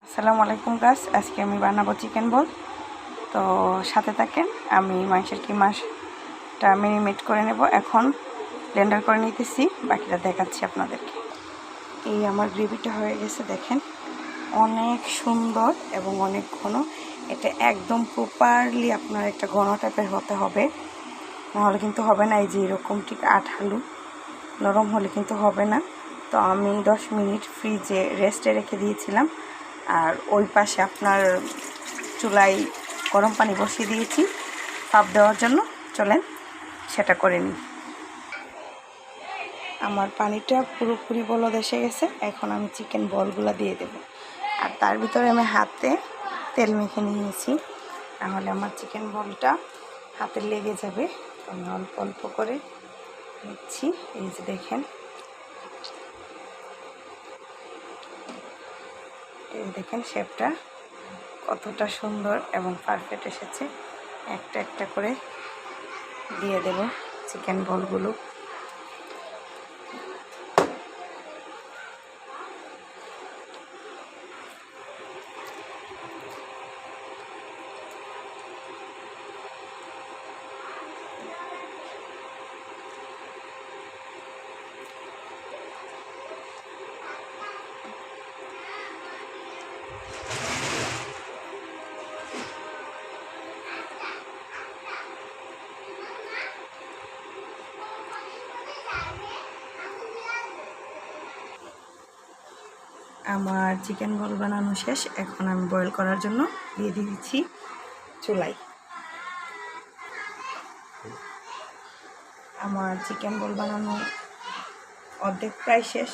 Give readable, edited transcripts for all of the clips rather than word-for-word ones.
আসসালামু আলাইকুম গাইস, আজকে আমি বানাবো চিকেন বল। তো সাথে থাকেন। আমি মাংসের কিমাটা ম্যারিনেট করে নেব, এখন ব্লেন্ডার করে নিতেছি, বাকিটা দেখাচ্ছি আপনাদেরকে। এই আমার গ্রেভিটা হয়ে গেছে, দেখেন অনেক সুন্দর এবং অনেক ঘন। এটা একদম প্রপারলি আপনার একটা ঘন টাইপের হতে হবে, নাহলে কিন্তু হবে না। এই যে এরকম ঠিক আঠালো নরম হলে কিন্তু হবে না। তো আমি 10 মিনিট ফ্রিজে রেস্টে রেখে দিয়েছিলাম। আর ওই পাশে আপনার চুলায় গরম পানি বসিয়ে দিয়েছি ভাপ দেওয়ার জন্য। চলেন সেটা করে নিই। আমার পানিটা পুরোপুরি বলদ এসে গেছে, এখন আমি চিকেন বলগুলো দিয়ে দেব। আর তার ভিতরে আমি হাতে তেল মেখে নিয়েছি, তাহলে আমার চিকেন বলটা হাতে লেগে যাবে। আমি অল্প অল্প করে নিচ্ছি। এই যে দেখেন, এই দেখেন শেপটা কতটা সুন্দর এবং পারফেক্ট এসেছে। একটা একটা করে দিয়ে দেব চিকেন বলগুলো। আমার চিকেন বল বানানো শেষ, এখন আমি বয়েল করার জন্য দিয়ে দিয়েছি চুলায়। আমার চিকেন বল বানানো অর্ধেক প্রায় শেষ,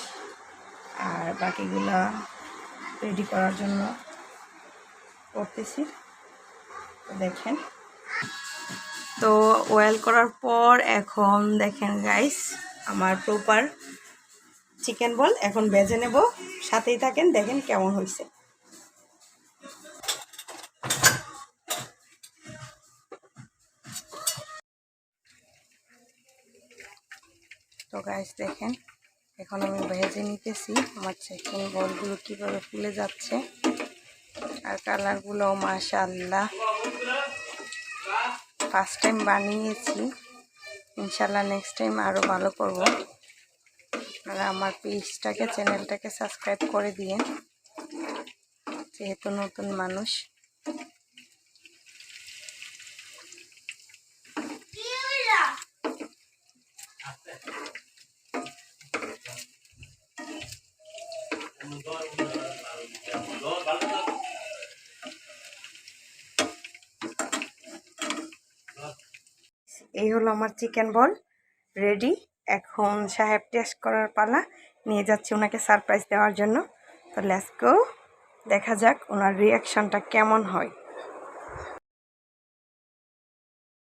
আর বাকিগুলা রেডি করার জন্য করতেছি। দেখেন, তো বয়েল করার পর এখন দেখেন গাইস, আমার প্রপার চিকেন বল এখন ভেজে নেব। সাথেই থাকেন, দেখেন কেমন হয়েছে। তো গাইস দেখেন, এখন আমি ভেজে নিতেছি আমার চিকেন বলগুলো কীভাবে ফুলে যাচ্ছে, আর কালারগুলোও মাশাআল্লাহ। ফার্স্ট টাইম বানিয়েছি, ইনশাল্লাহ নেক্সট টাইম আরও ভালো করব। আপনারা আমার পেজটাকে, চ্যানেলটাকে সাবস্ক্রাইব করে দিয়েন, যেহেতু নতুন মানুষ। এই হলো আমার চিকেন বল রেডি। এখন সাহেব টেস্ট করার পালা, নিয়ে যাচ্ছি ওনাকে সারপ্রাইজ দেওয়ার জন্য। তো লেটস গো, দেখা যাক ওনার রিয়াকশনটা কেমন হয়।